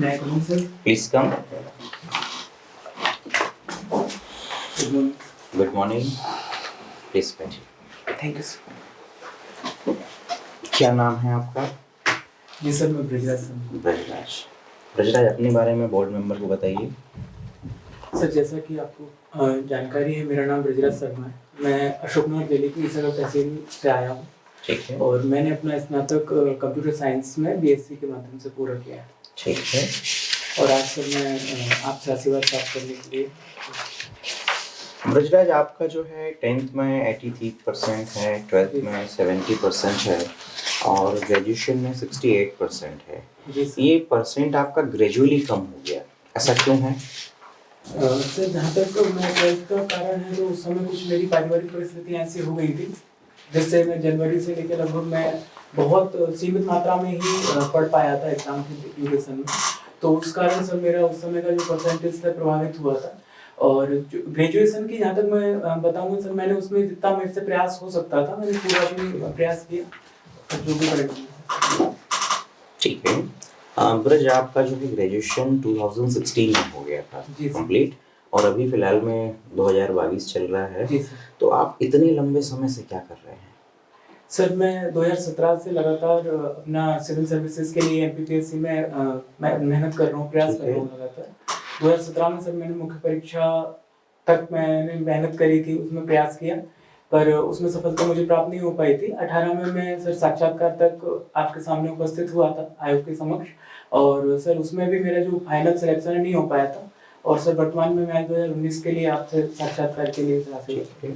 May I come in, sir? Please come. Good morning. Good morning. Please बैठिए. Thank you, sir. क्या नाम है आपका? जी सर, मैं ब्रजराज सर. ब्रजराज. ब्रजराज, अपने बारे में बोर्ड मेंबर को बताइए. सर, जैसा कि आपको जानकारी है, मेरा नाम ब्रजराज शर्मा है. मैं अशोकनगर दिल्ली की ईसागढ़ तहसील से आया हूँ. ठीक है. और मैंने अपना स्नातक कंप्यूटर साइंस में बीएससी के माध्यम से पूरा किया है. ठीक है. और आज सर मैं आपसे आशीर्वाद प्राप्त करने के लिए. ब्रजराज, आपका जो है 10th में 83% है, 12th में 70% है और ग्रेजुएशन में 68% है. ये परसेंट आपका ग्रेजुअली कम हो गया, ऐसा क्यों है? सर, जहाँ तक मैं 12th का कारण है, तो उस समय कुछ मेरी पारिवारिक परिस्थितियाँ ऐसी हो गई थी जिससे मैं जनवरी से लेकर लगभग मैं बहुत सीमित मात्रा में ही पढ़ पाया था एग्जाम के ड्यूरेशन में. तो उस कारण सर मेरा उस समय का जो परसेंटेज था प्रभावित हुआ था. और ग्रेजुएशन की जहाँ तक मैं बताऊंगा सर, मैंने उसमें जितना मेरे से प्रयास हो सकता था मैंने पूरा अपनी प्रयास किया जो भी परिणाम. ठीक है. ब्रज, आपका जो है ग्रेजुएशन 2016 में हो गया था कंप्लीट और अभी फिलहाल में 2022 चल रहा है. जी सर. तो आप इतने लंबे समय से क्या कर रहे हैं? सर, मैं 2017 से लगातार अपना सिविल सर्विसेज के लिए एमपीपीएससी में मैं मेहनत कर रहा हूँ, प्रयास कर रहा हूँ लगातार. 2017 में सर मैंने मुख्य परीक्षा तक मैंने मेहनत करी थी, उसमें प्रयास किया, पर उसमें सफलता मुझे प्राप्त नहीं हो पाई थी. 18 में मैं सर साक्षात्कार तक आपके सामने उपस्थित हुआ था आयोग के समक्ष. और सर उसमें भी मेरा जो फाइनल सिलेक्शन नहीं हो पाया था. और सर वर्तमान में मैं 2019 के लिए आपसे साक्षात्कार के लिए हासिल.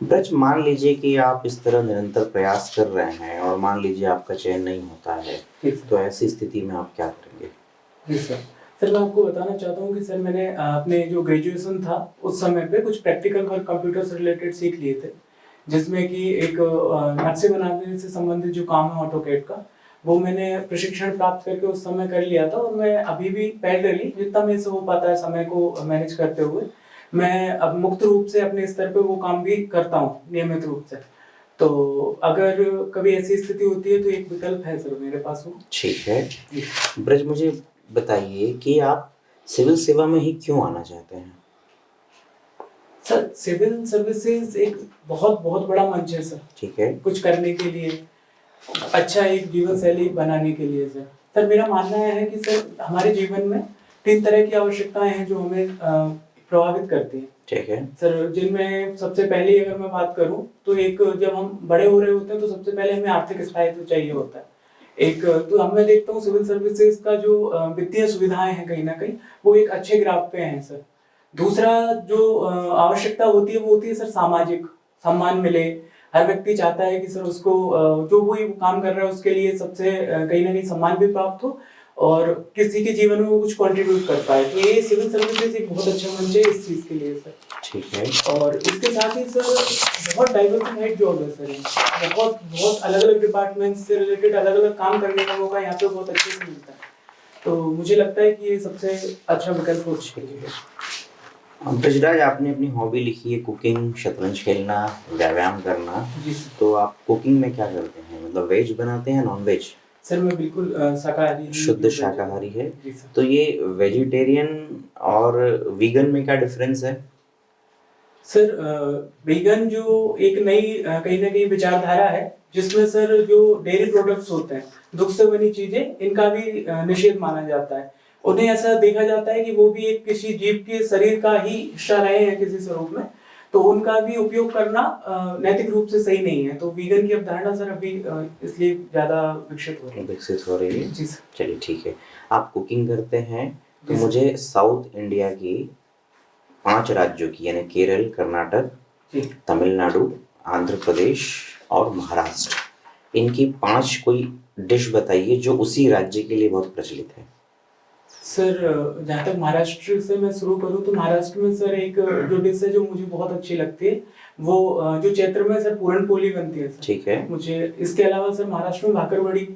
ब्रज, मान लीजिए कि आप इस तरह निरंतर प्रयास कर रहे हैं और मान लीजिए आपका चयन नहीं होता है, तो ऐसी स्थिति में आप क्या करेंगे? जी सर. सर, मैं आपको बताना चाहता हूँ कि सर मैंने अपने जो ग्रेजुएशन था उस समय पे कुछ प्रैक्टिकल वर्क कंप्यूटर से रिलेटेड सीख लिए थे, जिसमें कि एक नक्शे बनाने से संबंधित जो काम है ऑटोकैड का, वो मैंने प्रशिक्षण प्राप्त करके उस समय कर लिया था. और मैं अभी भी पैरेलली जितना मेरे से हो पाता है समय को मैनेज करते हुए मैं अब मुक्त रूप से अपने स्तर पे वो काम भी करता हूँ नियमित रूप से. तो अगर कभी ऐसी स्थिति होती है तो एक विकल्प है सर मेरे पास वो. ठीक है. ब्रज, मुझे बताइए कि आप सिविल सेवा में ही क्यों आना चाहते हैं? सर, सिविल सर्विसेज एक बहुत बहुत बड़ा मंच है सर. ठीक है. कुछ करने के लिए, अच्छा एक जीवन शैली बनाने के लिए सर. सर, मेरा मानना है कि सर हमारे जीवन में 3 तरह की आवश्यकताएं हैं जो हमें प्रभावित करती हैं. ठीक है सर. जिनमें सबसे पहले अगर मैं बात करूं तो एक, जब हम बड़े हो रहे होते हैं तो सबसे पहले हमें आर्थिक स्थायित्व चाहिए होता है. एक तो मैं देखता हूँ सिविल सर्विसेज का जो वित्तीय सुविधाएं हैं कहीं ना कहीं वो एक अच्छे ग्राफ पे हैं सर. दूसरा जो आवश्यकता होती है वो होती है सर सामाजिक सम्मान मिले. हर व्यक्ति चाहता है कि सर उसको जो वो काम कर रहा है उसके लिए सबसे कहीं ना कहीं सम्मान भी प्राप्त हो और किसी के जीवन में वो कुछ कंट्रीब्यूट कर पाए. तो ये सिविल सर्विसेज एक बहुत अच्छा मंच है इस चीज के लिए सर. ठीक है. और इसके साथ ही सर बहुत डाइवर्सिफाइड जॉब है सर. बहुत बहुत अलग अलग डिपार्टमेंट से रिलेटेड अलग अलग काम करने का मौका यहाँ पे बहुत अच्छे से मिलता है. तो मुझे लगता है कि ये सबसे अच्छा विकल्प हो सकता है. ब्रजराज, आपने अपनी हॉबी लिखी है कुकिंग, शतरंज खेलना, व्यायाम करना. तो आप कुकिंग में क्या करते हैं? मतलब वेज बनाते हैं, नॉन वेज? सर, मैं बिल्कुल शाकाहारी, शुद्ध शाकाहारी है. तो ये वेजिटेरियन और वीगन में क्या डिफरेंस है? सर, वीगन जो एक नई कहीं ना कहीं विचारधारा है जिसमें सर जो डेयरी प्रोडक्ट्स होते हैं, दुग्ध से बनी चीजें, इनका भी निषेध माना जाता है. उन्हें ऐसा देखा जाता है कि वो भी एक किसी जीव के शरीर का ही हिस्सा रहे हैं किसी स्वरूप में, तो उनका भी उपयोग करना नैतिक रूप से सही नहीं है. तो वीगन की अवधारणा सर अभी इसलिए ज्यादा विकसित हो रही है. जी सर. चलिए ठीक है. आप कुकिंग करते हैं तो मुझे साउथ इंडिया की 5 राज्यों की यानी केरल, कर्नाटक, तमिलनाडु, आंध्र प्रदेश और महाराष्ट्र, इनकी 5 कोई डिश बताइए जो उसी राज्य के लिए बहुत प्रचलित है. सर, जहाँ तक महाराष्ट्र से मैं शुरू करूँ तो महाराष्ट्र में सर एक जो डिश है जो मुझे बहुत अच्छी लगती है वो जो चैत्र में सर पूरन पोली बनती है सर. ठीक है. मुझे इसके अलावा सर महाराष्ट्र में भाकरवड़ी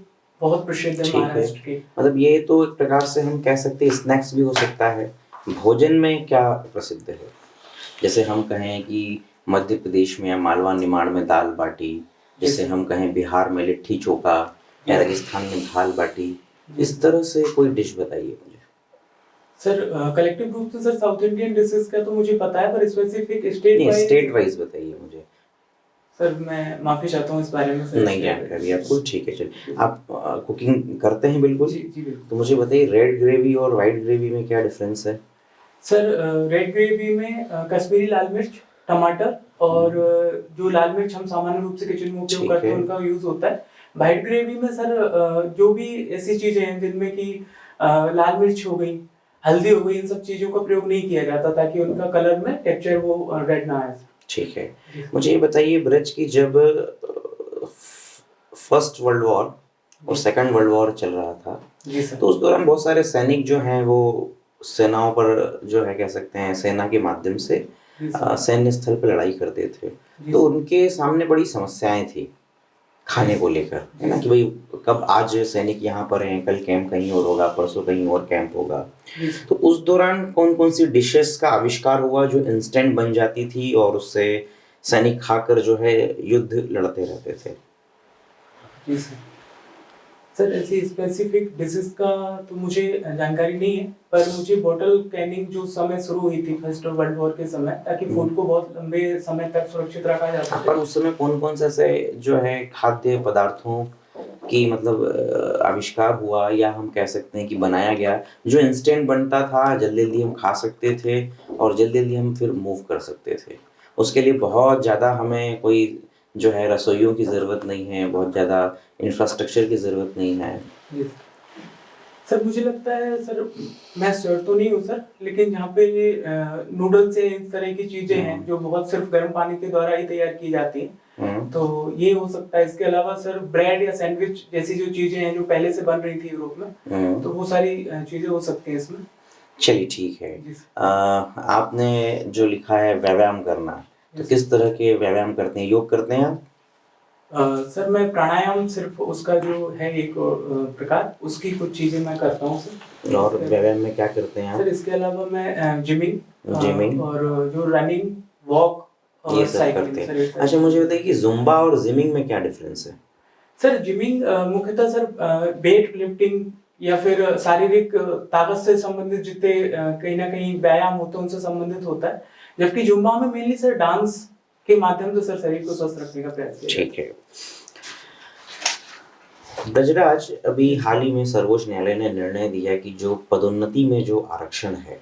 बहुत प्रसिद्ध है महाराष्ट्र की. मतलब ये तो एक प्रकार से हम कह सकते हैं स्नैक्स भी हो सकता है. भोजन में क्या प्रसिद्ध है? जैसे हम कहें कि मध्य प्रदेश में या मालवा निमाड़ में दाल बाटी, जैसे हम कहें बिहार में लिट्टी चोखा या राजस्थान में दाल बाटी, इस तरह से कोई डिश बताइए मुझे. सर कलेक्टिव रूप से सर साउथ इंडियन डिशेस का तो मुझे पता है, पर स्पेसिफिक स्टेट वाइज बताइए मुझे। सर मैं माफी चाहता हूँ इस बारे में सर, नहीं जानकारी आपको, ठीक है चलिए। आप कुकिंग करते हैं बिल्कुल? जी जी बिल्कुल। तो मुझे बताइए रेड ग्रेवी और वाइट ग्रेवी में क्या डिफरेंस है? सर रेड ग्रेवी में कश्मीरी लाल मिर्च, टमाटर और जो लाल मिर्च हम सामान्य रूप से किचन में उपयोग करते हैं उनका यूज होता है। वाइट ग्रेवी में सर जो भी ऐसी चीजें हैं जिनमें कि लाल मिर्च हो गई, हल्दी हो गई, इन सब चीजों का प्रयोग नहीं किया जाता ताकि उनका कलर में टेक्सचर वो रेड ना आए। ठीक है, मुझे ये बताइए ब्रज की जब फर्स्ट वर्ल्ड वॉर और सेकंड वर्ल्ड वॉर चल रहा था, जी सर, तो उस दौरान बहुत सारे सैनिक जो हैं वो सेनाओं पर जो है कह सकते हैं सेना के माध्यम से सैन्य स्थल पर लड़ाई करते थे, तो उनके सामने बड़ी समस्याएं थी खाने को लेकर, है ना, कि भाई कब आज सैनिक यहाँ पर हैं, कल कैंप कहीं और होगा, परसों कहीं और कैंप होगा। तो उस दौरान कौन कौन सी डिशेस का आविष्कार हुआ जो इंस्टेंट बन जाती थी और उससे सैनिक खाकर जो है युद्ध लड़ते रहते थे? जी सर ऐसी स्पेसिफिक डिशेस का तो मुझे जानकारी नहीं है, पर मुझे बॉटल कैनिंग जो समय शुरू हुई थी फर्स्ट वर्ल्ड वॉर के समय, ताकि फूड को बहुत लंबे समय तक सुरक्षित रखा जा सके। पर उस समय कौन कौन से ऐसे जो है खाद्य पदार्थों की मतलब आविष्कार हुआ, या हम कह सकते हैं कि बनाया गया, जो इंस्टेंट बनता था, जल्दी जल्दी हम खा सकते थे और जल्दी जल्दी हम फिर मूव कर सकते थे? उसके लिए बहुत ज़्यादा हमें कोई जो है रसोइयों की ज़रूरत नहीं है, बहुत ज़्यादा इंफ्रास्ट्रक्चर की ज़रूरत नहीं है। सर मुझे लगता है सर, मैं श्योर तो नहीं हूँ सर, लेकिन यहाँ पे नूडल्स है, इस तरह की चीजें हैं जो बहुत सिर्फ गर्म पानी के द्वारा ही तैयार की जाती हैं, तो ये हो सकता है। इसके अलावा सर ब्रेड या सैंडविच जैसी जो चीजें हैं जो पहले से बन रही थी यूरोप में, तो वो सारी चीजें हो सकती हैं इसमें। चलिए ठीक है। आपने जो लिखा है व्यायाम करना, तो किस तरह के व्यायाम करते हैं, योग करते हैं आप? सर मैं प्राणायाम सिर्फ उसका जो है एक प्रकार, उसकी कुछ चीजें मैं करता हूँ सर। और व्यायाम में क्या करते हैं आप? सर इसके अलावा मैं जिमिंग और जो रनिंग, वॉक और ये सब करते हैं। अच्छा मुझे बताइए कि जुम्बा और जिमिंग में क्या डिफरेंस है? सर जिमिंग मुख्यतः सर वेट लिफ्टिंग या फिर शारीरिक ताकत से संबंधित जितने कहीं ना कहीं व्यायाम होते हैं उनसे संबंधित होता है, जबकि जुम्बा में मेनली सर डांस के माध्यम से सर शरीर को स्वस्थ रखने का प्रयास किया। ठीक है। ब्रजराज, अभी हाल ही में सर्वोच्च न्यायालय ने निर्णय दिया कि जो पदोन्नति में जो आरक्षण है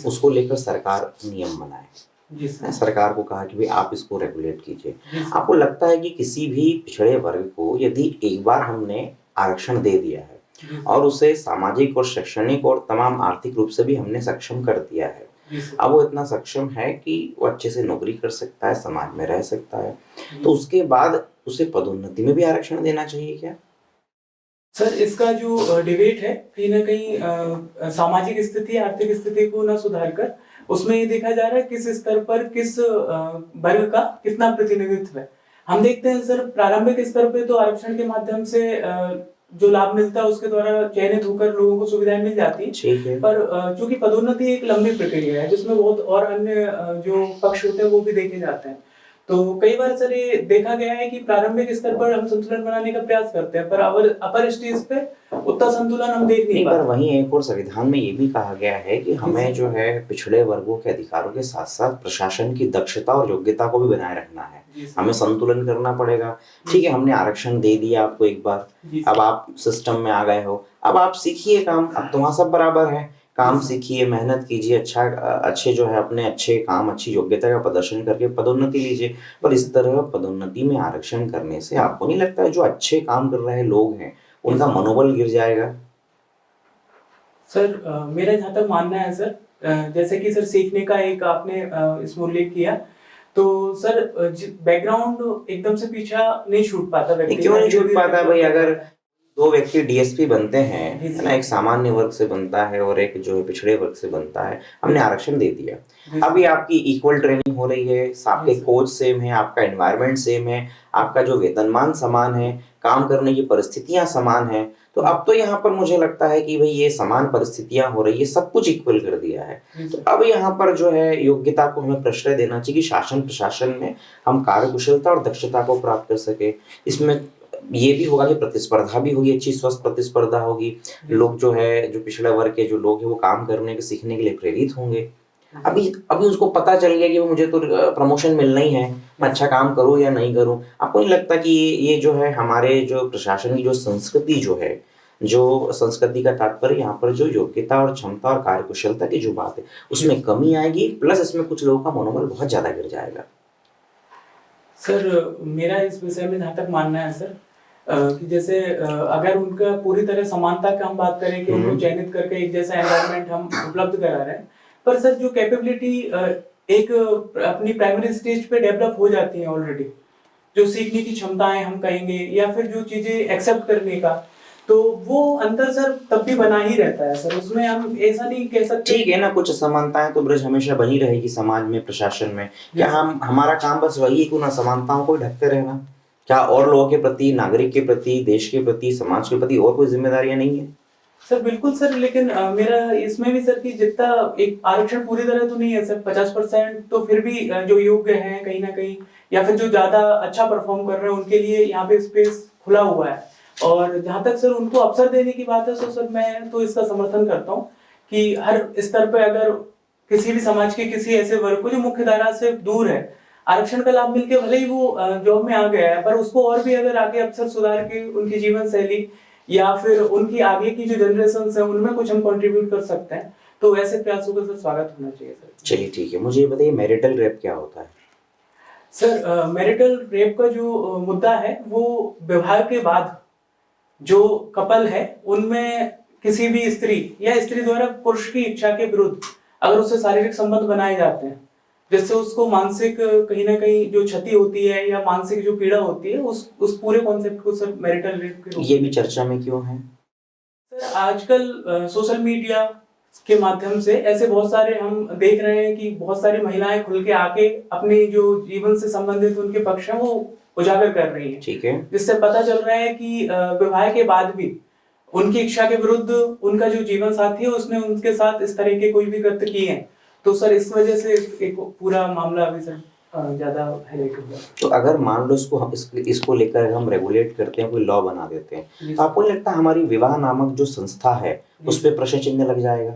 उसको लेकर सरकार नियम बनाए। सरकार को कहा कि भाई आप इसको रेगुलेट कीजिए। आपको लगता है कि किसी भी पिछड़े वर्ग को यदि एक बार हमने आरक्षण दे दिया है और उसे सामाजिक और शैक्षणिक और तमाम आर्थिक रूप से भी हमने सक्षम कर दिया है, अब वो इतना सक्षम है कि वो अच्छे से नौकरी कर सकता है, समाज में रह सकता है, तो उसके बाद उसे पदोन्नति में भी आरक्षण देना चाहिए क्या? सर इसका जो डिबेट है कहीं ना कहीं सामाजिक स्थिति, आर्थिक स्थिति को न सुधार कर उसमें ये देखा जा रहा है किस स्तर पर किस वर्ग का कितना प्रतिनिधित्व है। हम देखते हैं सर प्रारंभिक स्तर पे तो आरक्षण के माध्यम से जो लाभ मिलता है उसके द्वारा चयनित होकर लोगों को सुविधाएं मिल जाती है, पर चूंकि पदोन्नति एक लंबी प्रक्रिया है जिसमें बहुत और अन्य जो पक्ष होते हैं वो भी देखे जाते हैं, तो कई बार सर ये देखा गया है कि प्रारंभिक स्तर पर हम संतुलन बनाने का प्रयास करते हैं, पर अपर स्टेज पे उतना संतुलन हम देख नहीं पाते। पर वहीं एक और संविधान में ये भी कहा गया है कि हमें जो है पिछड़े वर्गों के अधिकारों के साथ साथ प्रशासन की दक्षता और योग्यता को भी बनाए रखना है, हमें संतुलन करना पड़ेगा। ठीक है, हमने आरक्षण दे दिया आपको एक बार, अब आप सिस्टम में आ गए हो, अब आप सीखिए काम, अब तो वहाँ सब बराबर है, काम सीखिए, मेहनत कीजिए, अच्छे जो है अपने अच्छे काम, अच्छी योग्यता का प्रदर्शन करके पदोन्नति लीजिए। पर इस तरह पदोन्नति में आरक्षण करने से आपको नहीं लगता है जो अच्छे काम कर रहे लोग हैं उनका मनोबल गिर जाएगा? सर मेरा जहाँ तक मानना है सर, जैसे कि सर सीखने का एक आपने इसमें उल्लेख किया, तो सर बैकग्राउंड एकदम से पीछा नहीं छूट पाता व्यक्ति। क्यों नहीं छूट पाता भाई? अगर दो व्यक्ति डीएसपी बनते हैं, है ना, एक सामान्य वर्ग से बनता है और एक जो है पिछड़े वर्ग से बनता है, हमने आरक्षण दे दिया, अभी आपकी इक्वल ट्रेनिंग हो रही है, आपके कोच सेम है, आपका एनवायरनमेंट सेम है, आपका जो वेतनमान समान है, काम करने की परिस्थितियां समान है, तो अब तो यहाँ पर मुझे लगता है कि भाई ये समान परिस्थितियां हो रही है, सब कुछ इक्वल कर दिया है, तो अब यहाँ पर जो है योग्यता को हमें प्रश्रय देना चाहिए कि शासन प्रशासन में हम कार्यकुशलता और दक्षता को प्राप्त कर सके। इसमें ये भी होगा कि प्रतिस्पर्धा भी होगी, अच्छी स्वस्थ प्रतिस्पर्धा होगी, लोग जो है, जो पिछड़ा वर्ग के जो लोग हैं वो काम करने के सीखने के लिए प्रेरित होंगे। अभी अभी उसको पता चल गया कि वो मुझे तो प्रमोशन मिलना ही है, मैं अच्छा काम करूँ या नहीं करूँ। आपको नहीं लगता कि ये जो है हमारे जो प्रशासन की जो संस्कृति जो है, जो संस्कृति का तात्पर्य यहाँ पर जो योग्यता और क्षमता और कार्यकुशलता की जो बात है उसमें कमी आएगी, प्लस इसमें कुछ लोगों का मनोबल बहुत ज्यादा गिर जाएगा। सर मेरा इस विषय में जहाँ तक मानना है सर, कि जैसे अगर उनका पूरी तरह समानता का हम बात करें कि उनको चयनित करके एक जैसा एनवायरनमेंट हम उपलब्ध करा रहे हैं, पर सर जो कैपेबिलिटी एक अपनी प्राइमरी स्टेज पे डेवलप हो जाती है ऑलरेडी, जो सीखने की क्षमताएं हम कहेंगे या फिर जो चीजें एक्सेप्ट करने का, तो वो अंतर सर तब भी बना ही रहता है सर, उसमें हम ऐसा नहीं कह सकते। ठीक है ना, कुछ असमानताएं तो ब्रज हमेशा बनी रहेगी समाज में, प्रशासन में। क्या हम हमारा काम बस वही है कि उन असमानताओं को ढकते रहना? क्या और लोगों के प्रति, नागरिक के प्रति, देश के प्रति, समाज के प्रति और कोई जिम्मेदारियां नहीं है? सर बिल्कुल सर, लेकिन मेरा इसमें भी सर कि जितना एक आरक्षण पूरी तरह तो नहीं है सर, 50% तो फिर भी जो योग्य हैं कहीं ना कहीं या फिर जो ज्यादा अच्छा परफॉर्म कर रहे हैं उनके लिए यहाँ पे स्पेस खुला हुआ है। और जहाँ तक सर उनको अवसर देने की बात है तो सर मैं तो इसका समर्थन करता हूँ कि हर स्तर पे अगर किसी भी समाज के किसी ऐसे वर्ग को जो मुख्य धारा से दूर है, आरक्षण का लाभ मिलके भले ही वो जॉब में आ गया है, पर उसको और भी अगर आगे अवसर सुधार के उनकी जीवन शैली या फिर उनकी आगे की जो जनरेशन है उनमें कुछ हम कंट्रीब्यूट कर सकते हैं, तो ऐसे प्रयासों का सर स्वागत होना चाहिए सर। चलिए ठीक है, मुझे ये बताइए मैरिटल रेप क्या होता है? सर मैरिटल रेप का जो मुद्दा है वो विवाह के बाद जो कपल है उनमें किसी भी स्त्री या स्त्री द्वारा पुरुष की इच्छा के विरुद्ध अगर उससे शारीरिक संबंध बनाए जाते हैं, जिससे उसको मानसिक कहीं ना कहीं जो क्षति होती है या मानसिक जो पीड़ा होती है, उस पूरे कॉन्सेप्ट को सर मैरिटल रेप के रूप में। ये भी चर्चा में क्यों है? सर आजकल सोशल मीडिया के माध्यम से ऐसे बहुत सारे हम देख रहे हैं कि बहुत सारी महिलाएं खुल के आके अपने जो जीवन से संबंधित उनके पक्ष हैं वो उजागर कर रही हैं। ठीक है। जिससे पता चल रहा है कि विवाह के बाद भी उनकी इच्छा के विरुद्ध उनका जो जीवन साथी है उसने उनके साथ इस तरह के कोई भी कृत्य किए हैं, तो सर इस वजह से एक पूरा मामला अभी सर ज्यादा हाईलाइट हो गया। तो अगर मान लो इसको हम इसको लेकर हम रेगुलेट करते हैं, कोई लॉ बना देते हैं, तो आपको नहीं लगता हमारी विवाह नामक जो संस्था है उस पर प्रश्न चिन्ह लग जाएगा?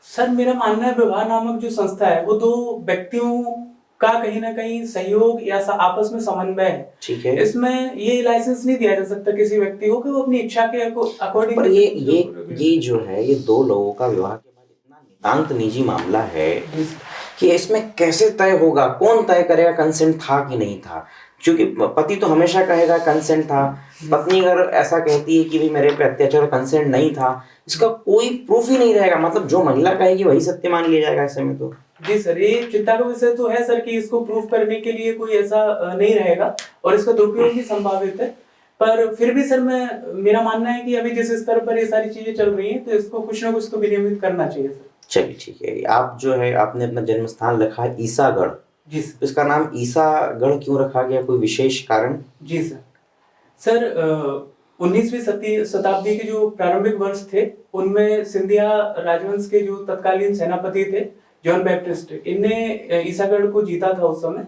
सर मेरा मानना है विवाह नामक जो संस्था है वो दो व्यक्तियों का कहीं ना कहीं सहयोग या आपस में समन्वय है। ठीक है। इसमें ये लाइसेंस नहीं दिया जा सकता किसी व्यक्ति को कि वो अपनी इच्छा के अकॉर्डिंग। पर ये जो है, ये दो लोगों का विवाह के बाद इतना नितांत निजी मामला है कि इसमें कैसे तय होगा, कौन तय करेगा कंसेंट था कि नहीं था? क्योंकि पति तो हमेशा कहेगा कंसेंट था, पत्नी अगर ऐसा कहती है कि भाई मेरे पे अत्याचार कंसेंट नहीं था, इसका कोई प्रूफ ही नहीं रहेगा। मतलब जो महिला कहेगी वही सत्य मान लिया जाएगा ऐसे में तो। जी सर, ये चिंता का विषय तो है सर कि इसको प्रूफ करने के लिए कोई ऐसा नहीं रहेगा और इसका दुरुपयोग भी संभावित है, पर फिर भी सर मेरा मानना है कि अभी जिस स्तर पर ये सारी चीजें चल रही हैं तो इसको कुछ ना कुछ तो विनियमित करना चाहिए सर। चलिए ठीक है। आप जो है आपने अपना जन्म स्थान लिखा है ईसागढ़। जी सर। तो इसका नाम ईसागढ़ क्यों रखा गया, कोई विशेष कारण? जी सर। सर 19वीं शताब्दी के जो प्रारंभिक वर्ष थे उनमें सिंधिया राजवंश के जो तत्कालीन सेनापति थे जॉन बैप्टिस्ट, इनने ईसागढ़ को जीता था उस समय।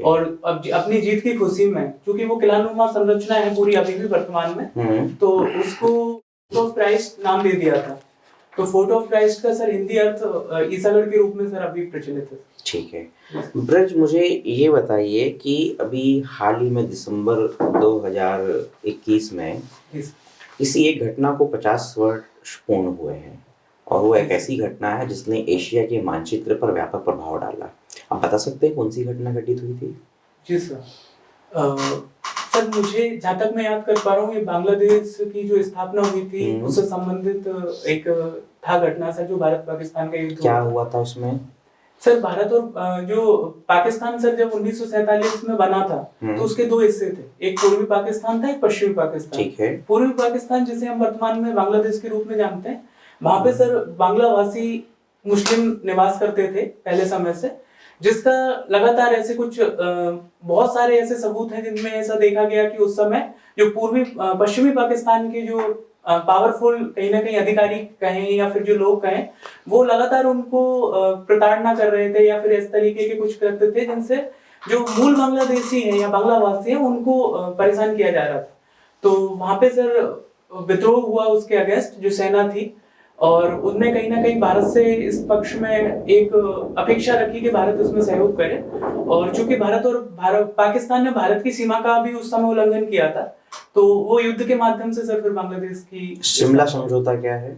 और अब अपनी जीत की खुशी में, क्योंकि वो किलानुमा संरचना है पूरी अभी भी वर्तमान में, तो उसको फोर्ट ऑफ क्राइस्ट नाम दे दिया था। तो फोर्ट ऑफ क्राइस्ट का सर हिंदी अर्थ ईसागढ़ के रूप में सर अभी प्रचलित है। ठीक है। ब्रज मुझे ये बताइए कि अभी हाल ही में दिसंबर 2021 में किसी एक घटना को 50 वर्ष पूर्ण हुए हैं और वो एक ऐसी घटना है जिसने एशिया के मानचित्र पर व्यापक प्रभाव डाला। आप बता सकते हैं कौन सी घटना घटित हुई थी? जी सर। सर मुझे जहाँ तक मैं याद कर पा रहा हूँ, ये बांग्लादेश की जो स्थापना हुई थी उससे संबंधित एक था घटना सर, जो भारत पाकिस्तान का युद्ध। क्या हुआ था उसमें? सर भारत और जो पाकिस्तान सर जब 1947 में बना था तो उसके दो हिस्से थे, एक पूर्वी पाकिस्तान था, एक पश्चिमी पाकिस्तान। ठीक है। पूर्वी पाकिस्तान जिसे हम वर्तमान में बांग्लादेश के रूप में जानते हैं, वहां पे सर बांग्ला भाषी मुस्लिम निवास करते थे पहले समय से, जिसका लगातार ऐसे कुछ बहुत सारे ऐसे सबूत हैं जिनमें ऐसा देखा गया कि उस समय जो पूर्वी पश्चिमी पाकिस्तान के जो पावरफुल कहीं ना कहीं अधिकारी कहें या फिर जो लोग कहें, वो लगातार उनको प्रताड़ना कर रहे थे या फिर इस तरीके के कुछ कृत्य थे जिनसे जो मूल बांग्लादेशी हैं या बांग्लावासी हैं उनको परेशान किया जा रहा था। तो वहां पे सर विद्रोह हुआ उसके अगेंस्ट जो सेना थी, और उनने कहीं ना कहीं भारत से इस पक्ष में एक अपेक्षा रखी कि भारत उसमें सहयोग करे। और चूंकि भारत पाकिस्तान ने भारत की सीमा का भी उस समय उल्लंघन किया था, तो वो युद्ध के माध्यम से सर फिर बांग्लादेश की शिमला समझौता क्या है?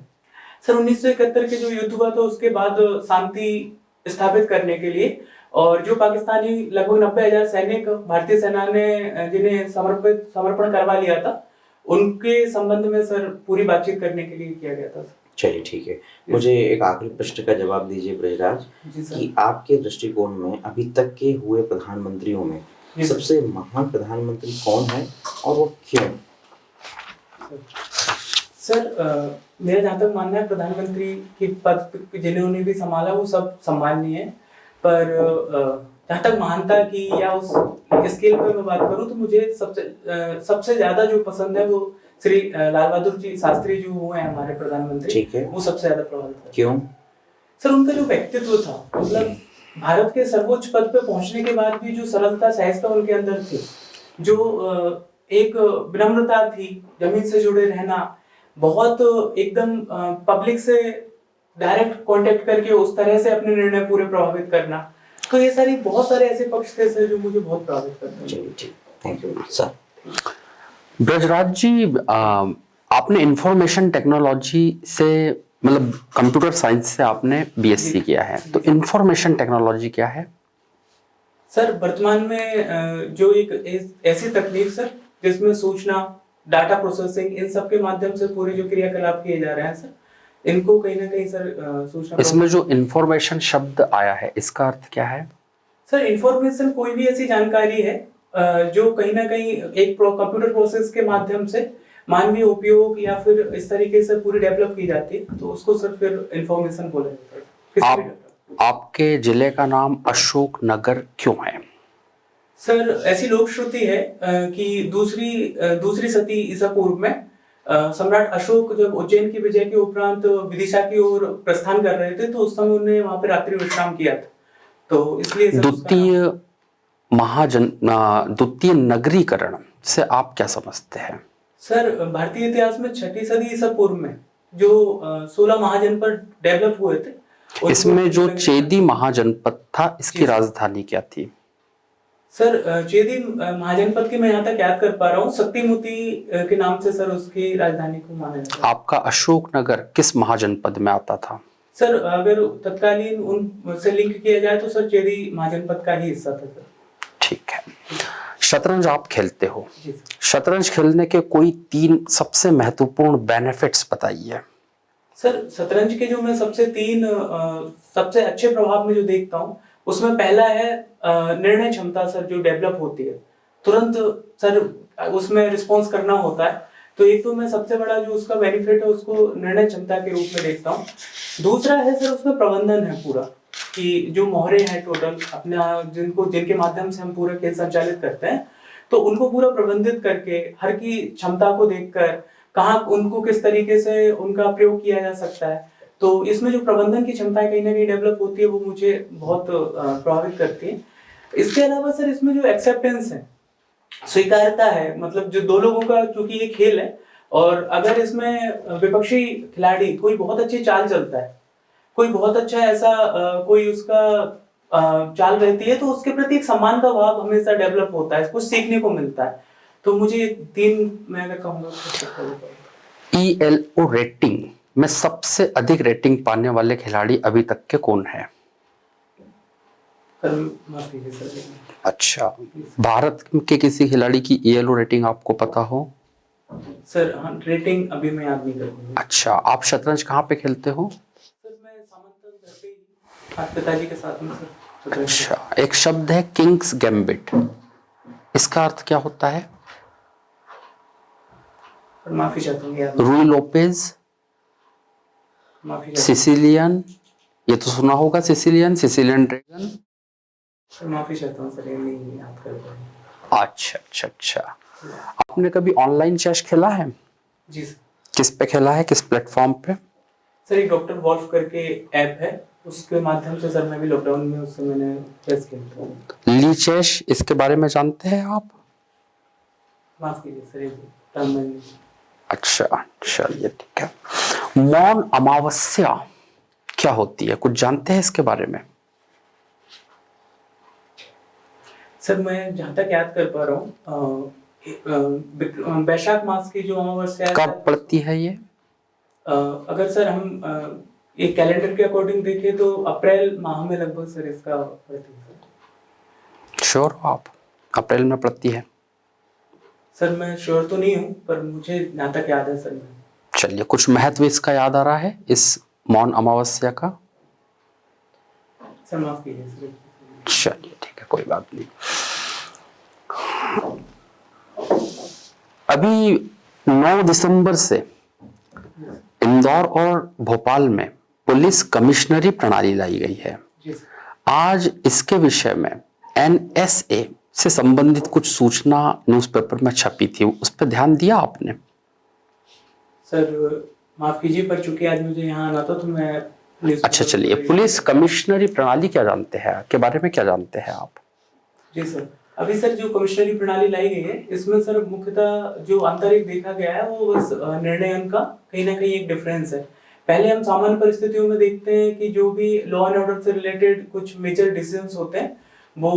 सर 1971 के जो युद्ध हुआ था उसके बाद शांति स्थापित करने के लिए, और जो पाकिस्तानी लगभग 90,000 सैनिक भारतीय सेना ने जिन्हें समर्पण करवा लिया था, उनके संबंध में सर पूरी बातचीत करने के लिए किया गया था। चलिए ठीक है, मुझे एक आखिरी प्रश्न का जवाब दीजिए ब्रजराज कि आपके दृष्टिकोण में अभी तक के हुए प्रधानमंत्रियों में सबसे महान प्रधानमंत्री कौन है और वो क्यों? सर मेरा जहाँ तक मानना है, प्रधानमंत्री के पद जिन्होंने भी संभाला वो सब सम्माननीय है, पर जहाँ तक महानता की या उस स्केल पे मैं बात करूँ तो मुझे सबसे ज्यादा जो पसंद है वो श्री लाल बहादुर जी शास्त्री जो हुए हैं हमारे प्रधानमंत्री, ठीक है, वो सबसे ज्यादा प्रभावित है। क्यों? सर उनका जो व्यक्तित्व था, मतलब भारत के सर्वोच्च पद पे पहुंचने के बाद भी जो सरलता सहजता उनके अंदर थी, जो एक विनम्रता थी, जमीन से जुड़े रहना, बहुत एकदम पब्लिक से डायरेक्ट कांटेक्ट करके उस तरह से अपने निर्णय पूरे प्रभावित करना, तो ये बहुत सारे ऐसे पक्ष थे सर जो मुझे बहुत प्रभावित करते हैं। Thank you sir. Brajraj ji, आपने इंफॉर्मेशन टेक्नोलॉजी से मतलब कंप्यूटर साइंस से आपने बीएससी किया है, तो इंफॉर्मेशन टेक्नोलॉजी क्या है? सर वर्तमान में जो एक ऐसी तकनीक सर जिसमें सूचना, डाटा प्रोसेसिंग, इन सब के माध्यम से पूरे जो क्रियाकलाप किए जा रहे हैं सर, इनको कहीं ना कहीं सर सूचना। इसमें जो इंफॉर्मेशन शब्द आया है इसका अर्थ क्या है? सर इंफॉर्मेशन कोई भी ऐसी जानकारी है जो कहीं ना कहीं एक कंप्यूटर प्रोसेस के माध्यम से मानवीय उपयोग या फिर इस तरीके से पूरी डेवलप की जाती है, तो उसको सर फिर इंफॉर्मेशन बोला जाता है। आपके जिले का नाम अशोक नगर क्यों है? सर ऐसी लोक श्रुति है कि दूसरी सदी ईसा पूर्व में सम्राट अशोक जब उज्जैन की विजय के उपरांत विदिशा की ओर प्रस्थान कर रहे थे, तो उस समय उन्होंने वहां पे रात्रि विश्राम किया था, तो इसलिए द्वितीय नगरीकरण से आप क्या समझते हैं? सर भारतीय इतिहास में 6वीं सदी ईसा पूर्व में जो 16 महाजनपद डेवलप हुए थे, इसमें जो चेदी महाजनपद था इसकी राजधानी क्या थी? सर चेदी महाजनपद की मैं यहाँ तक याद कर पा रहा हूँ, शक्तिमुति के नाम से सर उसकी राजधानी को माना जाता है। आपका अशोकनगर किस महाजनपद में आता था? सर अगर तत्कालीन उनसे लिंक किया जाए तो सर चेदी महाजनपद का ही हिस्सा था सर। ठीक है। शतरंज आप खेलते हो, शतरंज खेलने के कोई 3 सबसे महत्वपूर्ण बेनिफिट्स बताइए। सर शतरंज के जो मैं सबसे अच्छे प्रभाव में जो देखता हूँ, उसमें पहला है निर्णय क्षमता सर जो डेवलप होती है, तुरंत सर उसमें रिस्पॉन्स करना होता है, तो एक तो मैं सबसे बड़ा जो उसका बेनिफिट है उसको निर्णय क्षमता के रूप में देखता हूँ। दूसरा है सर उसमें प्रबंधन है पूरा, कि जो मोहरे हैं टोटल अपना जिनके माध्यम से हम पूरा खेल संचालित करते हैं, तो उनको पूरा प्रबंधित करके हर की क्षमता को देखकर कहाँ उनको किस तरीके से उनका प्रयोग किया जा सकता है, तो इसमें जो प्रबंधन की क्षमताएं कहीं ना कहीं डेवलप होती है वो मुझे बहुत प्रभावित करती है। इसके अलावा सर इसमें जो एक्सेप्टेंस है, स्वीकारता है, मतलब जो दो लोगों का चूंकि ये खेल है, और अगर इसमें विपक्षी खिलाड़ी कोई बहुत अच्छी चाल चलता है, कोई बहुत अच्छा ऐसा कोई उसका चाल रहती है, तो उसके प्रति एक सम्मान का भाव हमेशा डेवलप होता है, कुछ सीखने को मिलता है, तो मुझे 3 मैं अगर कहूँगा। ELO रेटिंग में सबसे अधिक रेटिंग पाने वाले खिलाड़ी अभी तक के कौन है? अच्छा, भारत के किसी खिलाड़ी की ELO रेटिंग आपको पता हो? सर हाँ, रेटिंग अभी मैं याद नहीं करूँगा। अच्छा, आप शतरंज कहाँ पे खेलते हो? सर मैं सामान्यतः घर पे ही पिताजी के साथ में सर। अच्छा, एक शब्द है किंग्स गैम्बिट, इसका अर्थ क्या होता है? माफी चाहता हूँ। रूई लोपेज, सिसिलियन, ये तो सुना होगा, सिसिलियन ड्रैगन। माफी चाहता हूँ सर, ये नहीं याद कर पाया। अच्छा। आपने कभी ऑनलाइन चेस खेला है? जी सर। किस पे खेला है, किस प्लेटफॉर्म पे? सर एक डॉक्टर वॉल्फ करके ऐप है, उसके माध्यम से सर मैं भी लॉकडाउन में उससे मैंने चेस खेला था। ली चेस, इसके बारे में जानते हैं आप? माफ कीजिए सर, तमिल। अच्छा, चलिए ठीक है। मौन अमावस्या क्या होती है, कुछ जानते हैं इसके बारे में? सर मैं जहाँ तक याद कर पा रहा हूँ, वैशाख मास की जो अमावस्या है, कब पड़ती है ये? अगर सर हम एक कैलेंडर के अकॉर्डिंग देखें तो अप्रैल माह में लगभग सर इसका पड़ती है। श्योर हो आप, अप्रैल में पड़ती है? सर मैं श्योर तो नहीं हूँ, पर मुझे जहाँ तक याद है सर। चलिए, कुछ महत्व इसका याद आ रहा है इस मौन अमावस्या का? सर माफ कीजिए सर। चलिए ठीक है, कोई बात नहीं। अभी 9 दिसंबर से इंदौर और भोपाल में पुलिस कमिश्नरी प्रणाली लाई गई है। जी सर। आज इसके विषय में NSA से संबंधित कुछ सूचना न्यूज़पेपर में छपी थी, उस पर ध्यान दिया आपने? सर माफ कीजिए, पर चूंकि आज मुझे यहाँ आना था तो मैं अच्छा, चलिए, पुलिस कमिश्नरी प्रणाली क्या जानते हैं, के बारे में क्या जानते हैं आप? जी सर, अभी सर जो कमिश्नरी प्रणाली लाई गई है, इसमें सर मुख्यतः जो आंतरिक देखा गया है वो बस निर्णयन का कहीं ना कहीं एक डिफरेंस है। पहले हम सामान्य परिस्थितियों में देखते हैं कि जो भी लॉ एंड ऑर्डर से रिलेटेड कुछ मेजर डिसीजंस होते हैं वो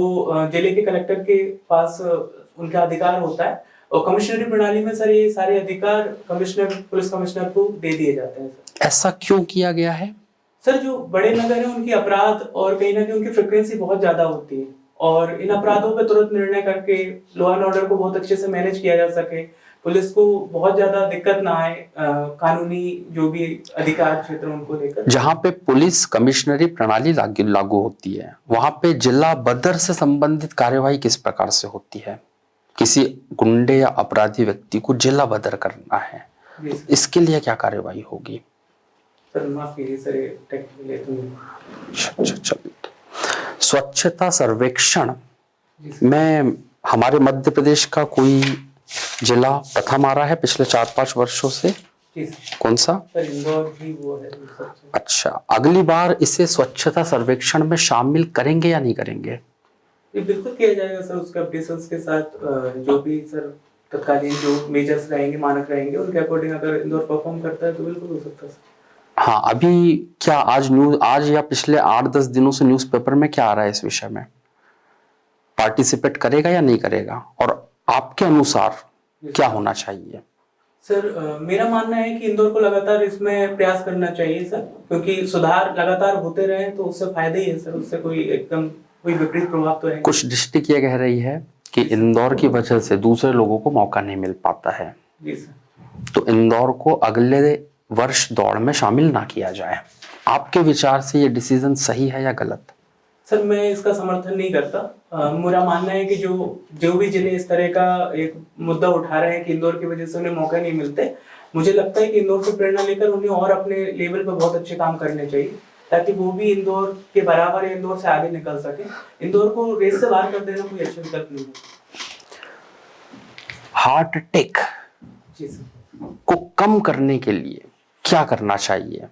जिले के कलेक्टर के पास उनका अधिकार होता है, और कमिश्नरी प्रणाली में सर ये सारे अधिकार कमिश्नर, पुलिस कमिश्नर को दे दिए जाते हैं। ऐसा क्यों किया गया है? सर जो बड़े नगर हैं उनकी अपराध और कहीं ना कहीं उनकी फ्रिक्वेंसी बहुत ज्यादा होती है, और इन अपराधों पे तुरंत निर्णय करके लॉ एंड ऑर्डर को बहुत अच्छे से मैनेज किया जा सके, पुलिस को बहुत ज्यादा दिक्कत ना आए, कानूनी जो भी अधिकार क्षेत्र उनको लेकर। जहाँ पे पुलिस कमिश्नरी प्रणाली लागू होती है, वहां पे जिला बदर से संबंधित कार्यवाही किस प्रकार से होती है? किसी गुंडे या अपराधी व्यक्ति को जिला बदर करना है, इसके लिए क्या कार्यवाही होगी? सर माफ कीजिए सर, ये टेक्निकली तो स्वच्छता सर्वेक्षण में हमारे मध्य प्रदेश का कोई जिला प्रथम आ रहा है पिछले 4-5 वर्षों से? कौन सा? सर इंदौर ही वो है। अच्छा, अगली बार इसे स्वच्छता सर्वेक्षण में शामिल करेंगे या नहीं करेंगे? ये बिल्कुल किया जाएगा सर, उसके अपडेशंस के साथ जो भी सर तत्कालीन जो मेजर्स रहेंगे, मानक रहेंगे, उनके अकॉर्डिंग अगर इंदौर परफॉर्म करता है तो बिल्कुल हो सकता है सर। हाँ, अभी क्या आज या पिछले 8-10 दिनों से न्यूज़पेपर में क्या आ रहा है इस विषय में? पार्टिसिपेट करेगा या नहीं करेगा, और आपके अनुसार क्या होना चाहिए? सर मेरा मानना है कि इंदौर को लगातार इसमें प्रयास करना चाहिए सर, क्योंकि सुधार लगातार होते रहे तो उससे फायदा ही है सर, उससे कोई एकदम कोई विपरीत प्रभाव तो है। कुछ डिस्ट्रिक्ट ये कह रही है कि इंदौर की वजह से दूसरे लोगों को मौका नहीं मिल पाता है। जी सर। तो इंदौर को अगले वर्ष दौड़ में शामिल ना किया जाए। आपके विचार से ये डिसीजन सही है या गलत? सर मैं इसका समर्थन नहीं करता। मेरा मानना है कि जो भी जिले इस तरह का एक मुद्दा उठा रहे हैं कि इंदौर की वजह से उन्हें मौका नहीं मिलते, मुझे लगता है कि इंदौर से प्रेरणा लेकर उन्हें और अपने लेवल पर बहुत अच्छे काम करने चाहिए, ताकि वो भी इंदौर के बराबर या इंदौर से आगे निकल सके। इंदौर को रेस से बाहर कर देना कोई अच्छा विकल्प नहीं है। हार्ट अटैक जी सर। को कम करने के लिए क्या करना चाहिए?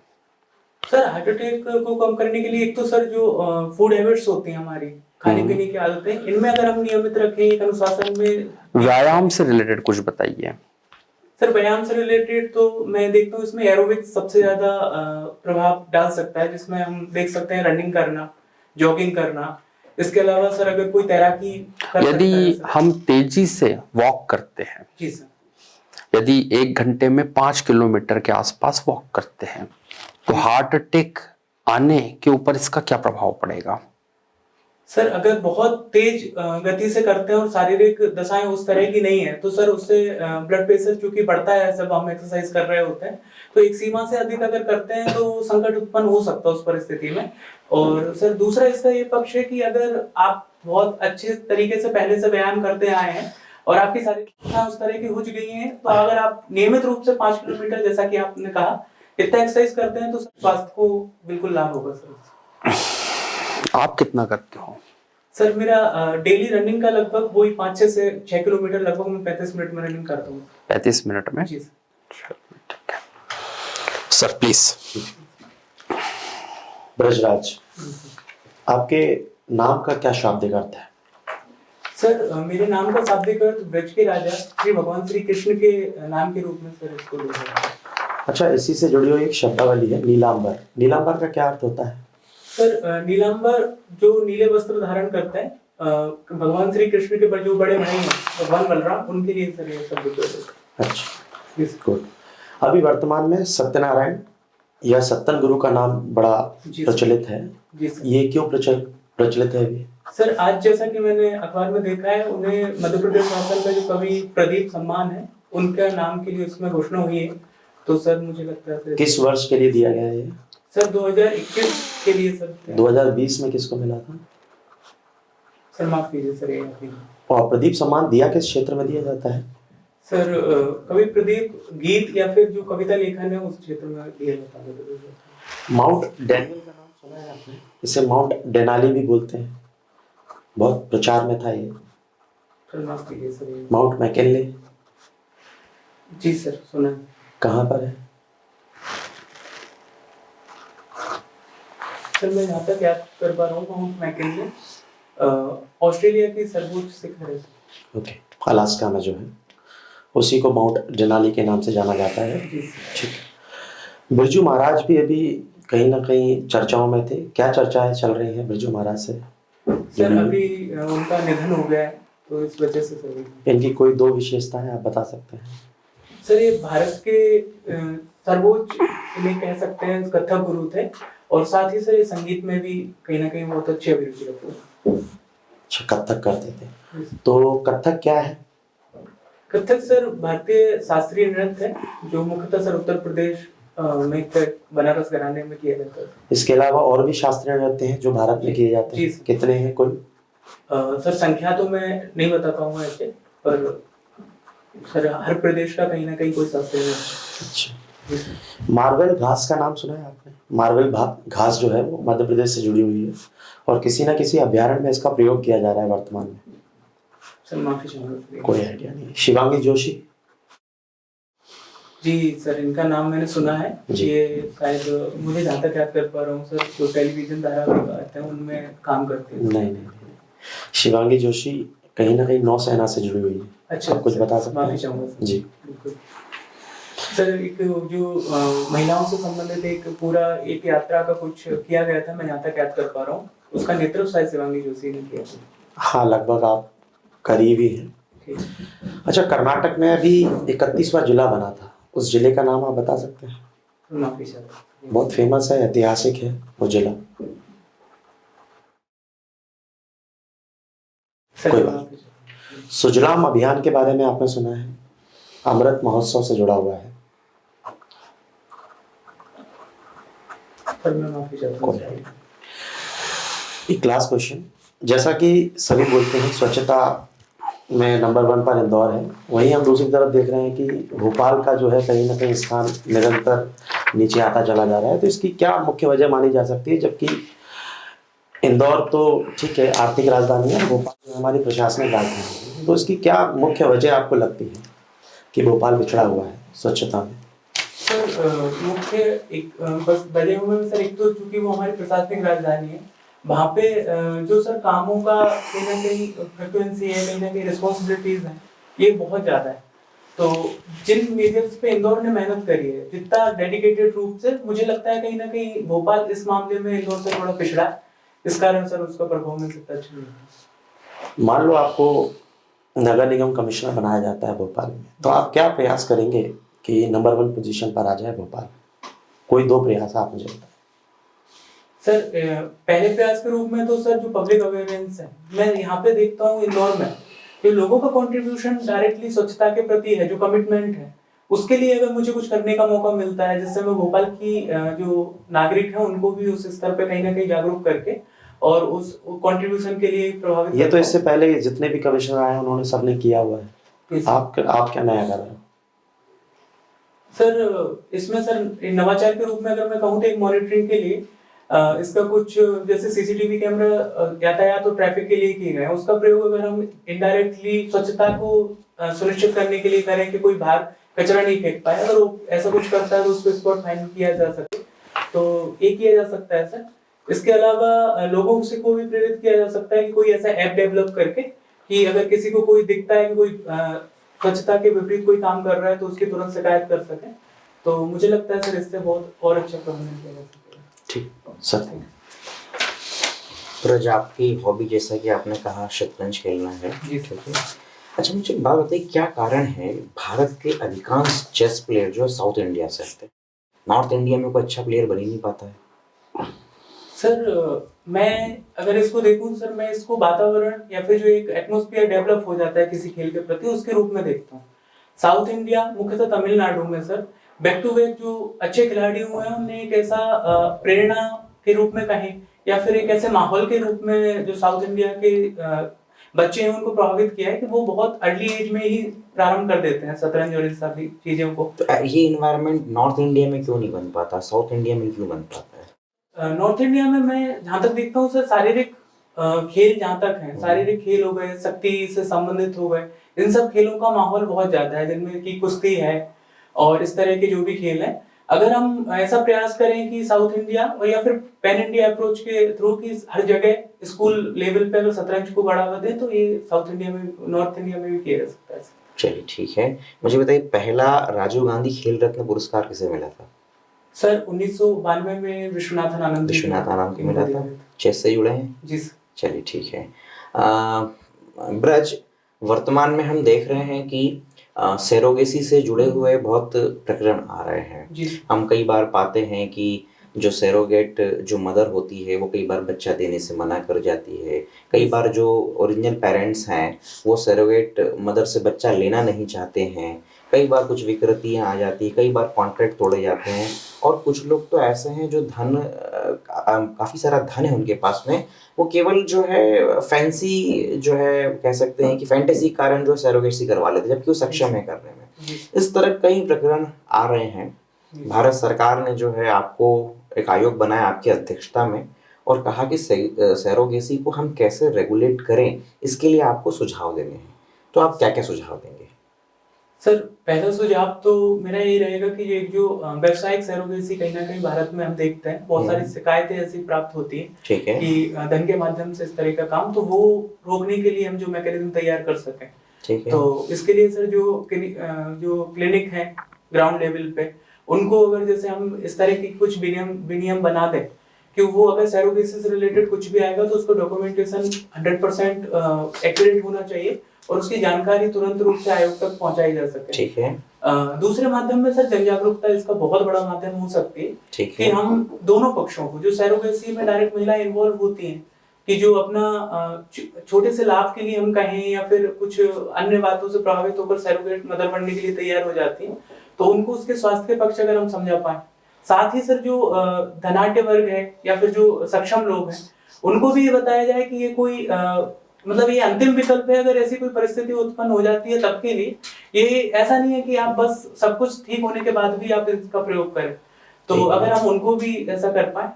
सर हार्ट अटैक को कम करने के लिए एक तो सर जो फूड हैबिट्स होती हैं हमारी, खाने पीने की आदतें, इनमें अगर हम नियमित रखें, एक अनुशासन में। व्यायाम से रिलेटेड कुछ बताइए। सर व्यायाम से रिलेटेड तो मैं देखता हूँ इसमें एरोबिक्स सबसे ज्यादा प्रभाव डाल सकता है, जिसमें हम देख सकते हैं रनिंग करना, जॉगिंग करना। इसके अलावा सर अगर कोई तैराकी यदि हम तेजी से वॉक करते हैं, जी सर, यदि 1 घंटे में 5 किलोमीटर के आसपास वॉक करते हैं, तो हार्ट अटैक आने के ऊपर इसका क्या प्रभाव पड़ेगा? सर अगर बहुत तेज गति से करते हैं और शारीरिक दशाएं उस तरह की नहीं है तो सर उससे ब्लड प्रेशर चूंकि बढ़ता है जब हम एक्सरसाइज कर रहे होते हैं, तो एक सीमा से अधिक अगर करते हैं तो संकट उत्पन्न हो सकता है उस परिस्थिति में। और सर दूसरा इसका ये पक्ष है कि अगर आप बहुत अच्छे तरीके से पहले से व्यायाम करते आए हैं और आपकी शारीरिक दशाएं उस तरह की हो गई हैं, तो अगर आप नियमित रूप से 5 किलोमीटर जैसा कि आपने कहा इतना एक्सरसाइज करते हैं तो स्वास्थ्य को बिल्कुल लाभ होगा सर। आप कितना करते हो? सर मेरा डेली रनिंग का लगभग वही 5 से 6 किलोमीटर लगभग मैं 35 मिनट में रनिंग करता हूँ। 35 मिनट में? जी सर। Sir please. ब्रजराज, आपके नाम का क्या शाब्दिक अर्थ है? सर मेरे नाम का शाब्दिक अर्थ ब्रज के राजा श्री भगवान श्री कृष्ण के नाम के रूप में सर इसको लिया है। अच्छा, इसी से जुड़ी हुई एक शब्दावली है नीलांबर। नीलांबर का क्या अर्थ होता है? सर नीलांबर जो नीले वस्त्र धारण करते हैं भगवान श्री कृष्ण के जो बड़े भाई हैं भगवान बलराम, उनके लिए सर ये शब्द प्रयोग है। अच्छा, गुड। अभी वर्तमान में सत्यनारायण या सत्तन गुरु का नाम बड़ा प्रचलित है। जी सर। ये क्यों प्रचलित है अभी? सर आज जैसा कि मैंने अखबार में देखा है, उन्हें मध्य प्रदेश शासन का जो कवि प्रदीप सम्मान है उनका नाम के लिए उसमें घोषणा हुई है। तो सर मुझे लगता है सर किस वर्ष के लिए दिया गया है ये? सर 2021 के लिए सर। 2020 में किसको मिला था? सर माफ कीजिए सर ये नहीं। और प्रदीप सम्मान दिया किस क्षेत्र में दिया जाता है? सर कवि प्रदीप गीत या फिर जो कविता लेखन है उस क्षेत्र में दिया जाता है। माउंट डैनियल का नाम सुना है आपने? इसे माउंट डेनाली भी बोलते हैं, बहुत प्रचार में था ये। सर माफ कीजिए सर ये। माउंट मैकिनले जी सर सुना है। कहाँ पर है? सर मैं यहाँ तक याद कर पा रहा हूँ, माउंट मैकिनले ऑस्ट्रेलिया की सर्वोच्च शिखर है। ओके, अलास्का में जो है उसी को माउंट डेनाली के नाम से जाना जाता है। जी सर। ठीक। बिरजू महाराज भी अभी कहीं ना कहीं चर्चाओं में थे। क्या चर्चाएं चल रही हैं बिरजू महाराज से? सर अभी उनका निधन हो गया है तो इस वजह से सर इनकी कोई दो विशेषताएं आप बता सकते हैं? सर ये भारत के सर्वोच्च इन्हें कह सकते हैं कथक गुरु थे, और साथ ही सर ये संगीत में भी कहीं ना कहीं बहुत अच्छी अभिरुचि रखते हैं। अच्छा, कथक करते थे। तो कथक क्या है? कथक सर भारतीय शास्त्रीय नृत्य है जो मुख्यतः सर उत्तर प्रदेश में बनारस घराने में किया जाता है। इसके अलावा और भी शास्त्रीय नृत्य हैं जो भारत में किए जाते हैं? कितने हैं कुल? सर संख्या तो मैं नहीं बता पाऊंगा ऐसे, पर सर हर प्रदेश का कहीं ना कहीं कोई शास्त्रीय नृत्य। अच्छा, मार्बल घास का नाम सुना है आपने? मार्बल घास जो है वो मध्य प्रदेश से जुड़ी हुई है और किसी ना किसी अभ्यारण्य में इसका प्रयोग किया जा रहा है वर्तमान में। सर माफी चाहूंगा, कोई आइडिया नहीं। शिवांगी जोशी? जी सर इनका नाम मैंने सुना है। ये शायद मुझे जहाँ तक याद कर पा रहा हूँ सर जो टेलीविजन धारावाहिक आते हैं उनमें काम करते हैं। नहीं, शिवांगी जोशी कहीं ना कहीं नौसेना से जुड़ी हुई है। अच्छा, आप कुछ बता सकते हैं? माफी चाहूंगा जी। सर एक जो महिलाओं से संबंधित एक पूरा एक यात्रा का कुछ किया गया था, मैं यहाँ तक याद कर पा रहा हूँ, उसका नेतृत्व शायद शिवांगी जोशी ने किया था। हाँ, लगभग आप करीब ही हैं। अच्छा, कर्नाटक में अभी 31वां जिला बना था, उस जिले का नाम आप बता सकते हैं? माफी चाहूंगा, बहुत फेमस है, ऐतिहासिक है वो जिला। कोई बात। सुजलाम अभियान के बारे में आपने सुना है? अमृत महोत्सव से जुड़ा हुआ है। एक क्लास क्वेश्चन, जैसा कि सभी बोलते हैं स्वच्छता में नंबर 1 पर इंदौर है, वहीं हम दूसरी तरफ देख रहे हैं कि भोपाल का जो है कहीं ना कहीं स्थान निरंतर नीचे आता चला जा रहा है। तो इसकी क्या मुख्य वजह मानी जा सकती है? जबकि इंदौर तो ठीक है आर्थिक राजधानी है, भोपाल हमारी प्रशासनिक राजधानी है, तो इसकी क्या मुख्य वजह आपको लगती है कि भोपाल पिछड़ा हुआ है स्वच्छता में? सर मुख्य एक बस वजह में सर एक तो चूंकि वो हमारी प्रशासनिक राजधानी है, वहाँ पे जो सर कामों का कहीं ना कहीं फ्रिक्वेंसी है, कहीं ना कहीं रिस्पॉन्सिबिलिटीज हैं, ये बहुत ज़्यादा है। तो जिन मेजर्स पे इंदौर ने मेहनत करी है जितना डेडिकेटेड रूप से, मुझे लगता है कहीं ना कहीं भोपाल इस मामले में इंदौर से थोड़ा पिछड़ा है। इस कारण सर उसका परफॉर्मेंस इतना अच्छा नहीं है। मान लो आपको नगर निगम कमिश्नर बनाया जाता है भोपाल में, तो आप क्या प्रयास करेंगे कि नंबर 1 पोजीशन पर आ जाए भोपाल? कोई 2 प्रयास आप मुझे बताएं। सर पहले प्रयास के रूप में तो सर जो पब्लिक अवेयरनेस है, मैं यहाँ पे देखता हूँ इंदौर में कि लोगों का कंट्रीब्यूशन डायरेक्टली स्वच्छता के प्रति है, जो कमिटमेंट है उसके लिए अगर मुझे कुछ करने का मौका मिलता है, जिससे मैं भोपाल की जो नागरिक है उनको भी उस स्तर पे कहीं ना कहीं जागरूक करके और उस कंट्रीब्यूशन के लिए प्रभावित। ये तो इससे पहले जितने भी कमिश्नर आए उन्होंने सबने किया हुआ है, आप क्या नया कर रहे हो? सर इसमें सर नवाचार के रूप में अगर मैं कहूँ तो एक मॉनिटरिंग के लिए इसका कुछ जैसे सीसीटीवी कैमरा यातायात और ट्रैफिक के लिए किए गए हैं, उसका प्रयोग अगर हम इनडायरेक्टली स्वच्छता को सुनिश्चित करने के लिए करें कि कोई बाहर कचरा नहीं फेंक पाए, अगर वो ऐसा कुछ करता है तो उसको स्पॉट फाइन किया जा सके, तो ये किया जा सकता है सर। इसके अलावा लोगों से को भी प्रेरित किया जा सकता है कि कोई ऐसा ऐप डेवलप करके कि अगर किसी को कोई दिखता है कि कोई स्वच्छता के विपरीत कोई काम कर रहा है तो उसकी तुरंत शिकायत कर सके। तो मुझे लगता है सर इससे बहुत और अच्छा प्रबंधन किया जा सकेगा। ठीक सर। सूरज, आपकी हॉबी जैसा कि आपने कहा शतरंज खेलना है, जी ठीक है। अच्छा, मुझे एक बात बताइए, क्या कारण है भारत के अधिकांश चेस प्लेयर जो साउथ इंडिया से आते हैं, नॉर्थ इंडिया में कोई अच्छा प्लेयर बन ही नहीं पाता है? सर मैं अगर इसको देखूं सर, मैं इसको वातावरण या फिर जो एक एटमॉस्फेयर डेवलप हो जाता है किसी खेल के प्रति उसके रूप में देखता हूँ। साउथ इंडिया मुख्यतः तमिलनाडु में सर बैक टू बैक जो अच्छे खिलाड़ी हुए हैं उन्हें एक ऐसा प्रेरणा के रूप में कहें या फिर एक ऐसे माहौल के रूप में जो साउथ इंडिया के बच्चे हैं उनको प्रभावित किया है कि वो बहुत अर्ली एज में ही प्रारंभ कर देते हैं शतरंज और इन सभी चीजों को। तो ये इन्वायरमेंट नॉर्थ इंडिया में क्यों नहीं बन पाता, साउथ इंडिया में क्यों बन पाता है? नॉर्थ इंडिया में मैं जहाँ तक देखता हूँ सर, शारीरिक खेल जहाँ तक है, शारीरिक खेल हो गए, शक्ति से संबंधित हो गए, इन सब खेलों का माहौल बहुत ज्यादा है, जिनमें की कुश्ती है और इस तरह के जो भी खेल हैं। अगर हम ऐसा प्रयास करें कि साउथ इंडिया और या फिर पैन इंडिया अप्रोच के थ्रू की हर जगह स्कूल लेवल पे अगर शतरंज को बढ़ावा दें तो ये साउथ इंडिया में, नॉर्थ इंडिया में भी किया जा सकता है। चलिए ठीक है, मुझे बताइए पहला राजीव गांधी खेल रत्न पुरस्कार किसे मिला था? सर 1992 में विश्वनाथन आनंद को मिला था। चेस से जुड़े हैं जी सर। चलिए ठीक है। ब्रज, वर्तमान में हम देख रहे हैं कि सेरोगेसी से जुड़े हुए बहुत प्रकरण आ रहे हैं। हम कई बार पाते हैं कि जो सेरोगेट जो मदर होती है वो कई बार बच्चा देने से मना कर जाती है, कई बार जो ओरिजिनल पेरेंट्स हैं वो सेरोगेट मदर से बच्चा लेना नहीं चाहते हैं, कई बार कुछ विकृतियाँ आ जाती, कई बार कॉन्ट्रैक्ट तोड़े जाते हैं, और कुछ लोग तो ऐसे हैं जो धन काफ़ी सारा धन है उनके पास में, वो केवल जो है फैंसी जो है कह सकते हैं कि फैंटेसी कारण जो सेरोगेसी करवा लेते जबकि वो सक्षम है करने में। इस तरह कई प्रकरण आ रहे हैं। भारत सरकार ने जो है आपको एक आयोग बनाया आपकी अध्यक्षता में और कहा कि सेरोगेसी को हम कैसे रेगुलेट करें, इसके लिए आपको सुझाव देने हैं। तो आप क्या क्या सुझाव देंगे? सर पहला सुझाव तो मेरा यही रहेगा कि ये जो व्यावसायिक सेरोगेसी कहीं ना कहीं भारत में हम देखते हैं बहुत सारी शिकायतें ऐसी प्राप्त होती हैं, ठीक है, कि धन के माध्यम से इस तरह का काम, तो वो रोकने के लिए हम जो मैकेनिज्म तैयार कर सकें। ठीक है। तो इसके लिए सर जो क्लिनिक है ग्राउंड लेवल पे उनको अगर जैसे हम इस तरह की कुछ विनियम बना दें कि वो अगर सेरोगेसी से रिलेटेड कुछ भी आएगा तो उसको डॉक्यूमेंटेशन 100% एक्यूरेट होना चाहिए और उसकी जानकारी तुरंत रूप से आयोग तक पहुंचाई जा सके। ठीक है। दूसरे माध्यम में सर जन जागरूकता इसका बहुत बड़ा माध्यम हो सकती है। ठीक है। कि हम दोनों पक्षों को, जो सेरोगेसी में डायरेक्ट महिला इन्वॉल्व होती हैं, कि जो अपना छोटे से लाभ के लिए हम कहें या फिर कुछ अन्य बातों से प्रभावित होकर सेरोगेट मदर बनने के लिए तैयार हो जाती हैं, तो उनको उसके स्वास्थ्य के पक्ष अगर हम समझा पाए, साथ ही सर जो धनाढ्य वर्ग है या फिर जो सक्षम लोग हैं उनको भी ये बताया जाए कि ये कोई मतलब ये अंतिम विकल्प है अगर ऐसी कोई परिस्थिति उत्पन्न हो जाती है तब के लिए। ये ऐसा नहीं है कि आप बस सब कुछ ठीक होने के बाद भी आप इसका प्रयोग करें। तो अगर हम उनको भी ऐसा कर पाए।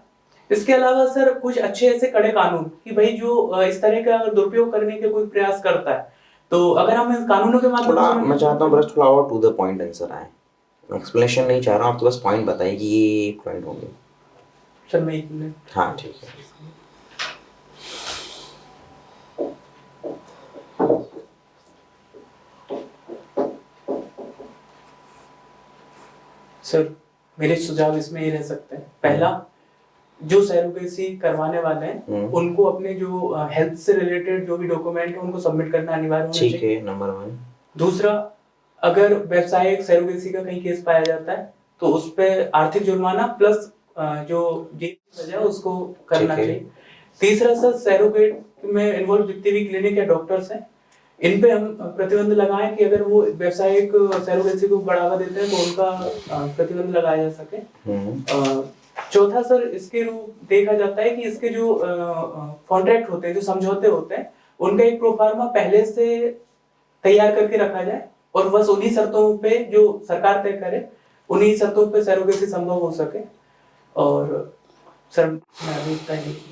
इसके अलावा सर कुछ अच्छे ऐसे कड़े कानून कि भाई जो इस तरह का दुरुपयोग करने के कोई प्रयास करता है तो अगर हम इन कानूनों के माध्यम से, मैं चाहता हूँ बस थोड़ा और टू द पॉइंट आंसर आए, एक्सप्लेनेशन नहीं चाह रहा हूँ, आप तो बस पॉइंट बताइए कि ये पॉइंट होंगे। सर मैं एक मिनट, हाँ ठीक है। सर मेरे सुझाव इसमें ये रह सकते हैं। पहला, जो सेरोगेसी करवाने वाले हैं उनको अपने जो हेल्थ से रिलेटेड जो भी डॉक्यूमेंट है उनको सबमिट करना अनिवार्य होना चाहिए। ठीक है, नंबर 1। दूसरा, अगर व्यावसायिक सेरोगेसी का कहीं केस पाया जाता है तो उस पे आर्थिक जुर्माना प्लस जो जेल की सजा उसको करना चाहिए। तीसरा सर, सेरोगेट में इन्वॉल्व जितने भी क्लिनिक या डॉक्टर्स हैं इन पे हम प्रतिबंध लगाएं कि अगर वो व्यावसायिक सेरोगेसी को बढ़ावा देते हैं तो उनका प्रतिबंध लगाया जा सके। चौथा सर, इसके रूप देखा जाता है कि इसके जो कॉन्ट्रैक्ट होते हैं, जो समझौते होते हैं, उनका एक प्रोफार्मा पहले से तैयार करके रखा जाए और बस उन्हीं शर्तों पे जो सरकार तय करे उन्हीं शर्तों पे सेरोगेसी संभव हो सके। और सर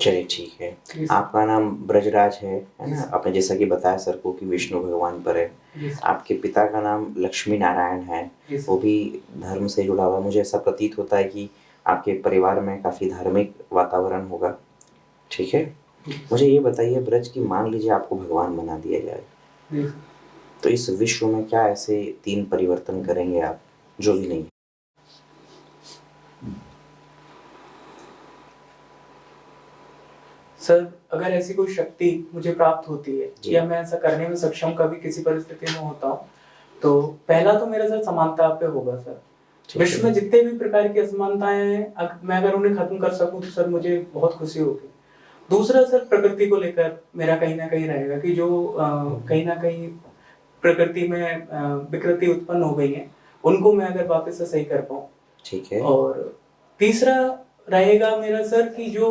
चलिए ठीक है। आपका नाम ब्रजराज है ना? आपने जैसा कि बताया सर को कि विष्णु भगवान पर है। आपके पिता का नाम लक्ष्मी नारायण है, वो भी धर्म से जुड़ा हुआ। मुझे ऐसा प्रतीत होता है कि आपके परिवार में काफ़ी धार्मिक वातावरण होगा। ठीक है। मुझे ये बताइए ब्रज कि मान लीजिए आपको भगवान बना दिया जाए, जी सर। तो इस विश्व में क्या ऐसे 3 परिवर्तन करेंगे आप जो भी नहीं? सर अगर ऐसी कोई शक्ति मुझे प्राप्त होती है जी। या मैं ऐसा करने में सक्षम कभी किसी परिस्थिति में होता हूँ, तो पहला तो मेरा सर समानता पे होगा सर। ठीक है। विश्व में जितने भी प्रकार की असमानताएं हैं, मैं अगर उन्हें खत्म कर सकूं तो सर मुझे बहुत खुशी होगी। दूसरा सर प्रकृति को लेकर मेरा कहीं ना कहीं रहेगा कि जो कहीं ना कहीं प्रकृति में विकृति उत्पन्न हो गई है, उनको मैं अगर वापस से सही कर पाऊँ। ठीक है। और तीसरा रहेगा मेरा सर कि जो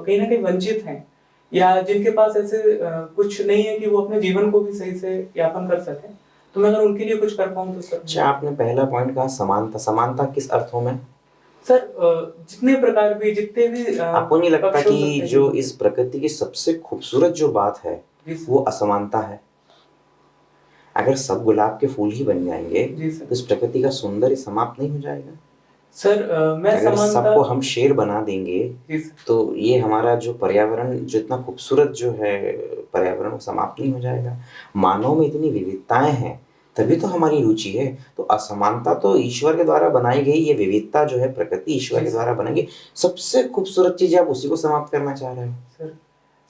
कहीं ना कहीं वंचित हैं या जिनके पास ऐसे कुछ नहीं है कि वो अपने जीवन को भी सही से यापन कर सकें, तो मैं अगर उनके लिए कुछ कर पाऊँ तो सर। अच्छा, आपने पहला पॉइंट कहा समानता। समानता किस अर्थों में? सर जितने प्रकार भी जितने भी आपको नहीं लगता पक्ष हो कि सकते हैं। जो इस प्रकृति की सबसे खूबसूरत जो बात है जी सर। वो असमानता है? अगर सब गुलाब के फूल ही बन जाएंगे जी सर। तो इस प्रकृति का सौंदर्य समाप्त नहीं हो जाएगा? सर मैं अगर समानता सबको हम शेर बना देंगे जी सर। तो ये हमारा जो पर्यावरण जो इतना खूबसूरत जो है पर्यावरण वो समाप्त नहीं हो जाएगा? मानव में इतनी विविधताएं हैं तभी तो हमारी रुचि है। तो असमानता तो ईश्वर के द्वारा बनाई गई, ये विविधता जो है प्रकृति ईश्वर के द्वारा बनाई गई। सबसे खूबसूरत चीज आप उसी को समाप्त करना चाह रहे हो?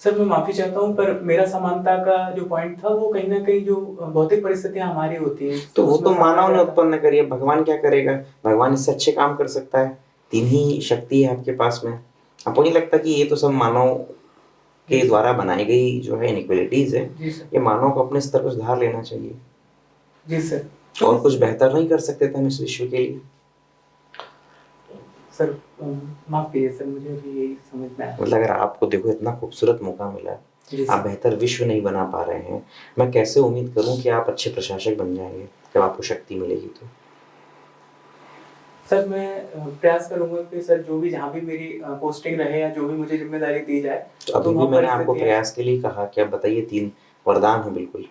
सर मैं माफी चाहता हूँ, पर मेरा समानता का जो पॉइंट था वो कहीं ना कहीं जो भौतिक परिस्थितियां हमारी होती हैं तो वो तो उसमें मानव ने समाया उत्पन्न करी है। भगवान क्या करेगा? भगवान इससे अच्छे काम कर सकता है। 3 ही शक्ति है आपके पास में। आपको नहीं लगता कि ये तो सब मानव के द्वारा बनाई गई जो है इनइक्वालिटीज है, जी सर। ये मानव को अपने स्तर पर सुधार लेना चाहिए। जी सर। और कुछ बेहतर नहीं कर सकते थे हम इस विश्व के लिए? सर माफ कीजिए सर, मुझे अभी यही समझ में आया। मतलब अगर आपको देखो इतना खूबसूरत मौका मिला है, जी आप सर। बेहतर विश्व नहीं बना पा रहे हैं, मैं कैसे उम्मीद करूं कि आप अच्छे प्रशासक बन जाएंगे जब आपको शक्ति मिलेगी तो? सर मैं प्रयास करूंगा कि सर जो भी जहाँ भी मेरी पोस्टिंग रहे या जो भी मुझे जिम्मेदारी दी जाए, तो अभी भी वहाँ मैंने आपको परिस्थितियाँ- प्रयास के लिए कहा कि आप बताइए 3 वरदान है बिल्कुल,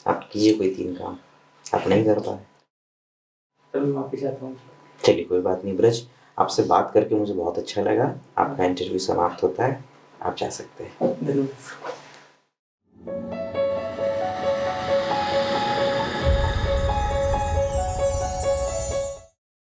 आप कीजिए कोई 3 काम, आप नहीं कर पाए। सर मैं माफी चाहता हूँ। चलिए कोई बात नहीं ब्रज, आपसे बात करके मुझे बहुत अच्छा लगा। आपका इंटरव्यू समाप्त होता है, आप जा सकते हैं। धन्यवाद।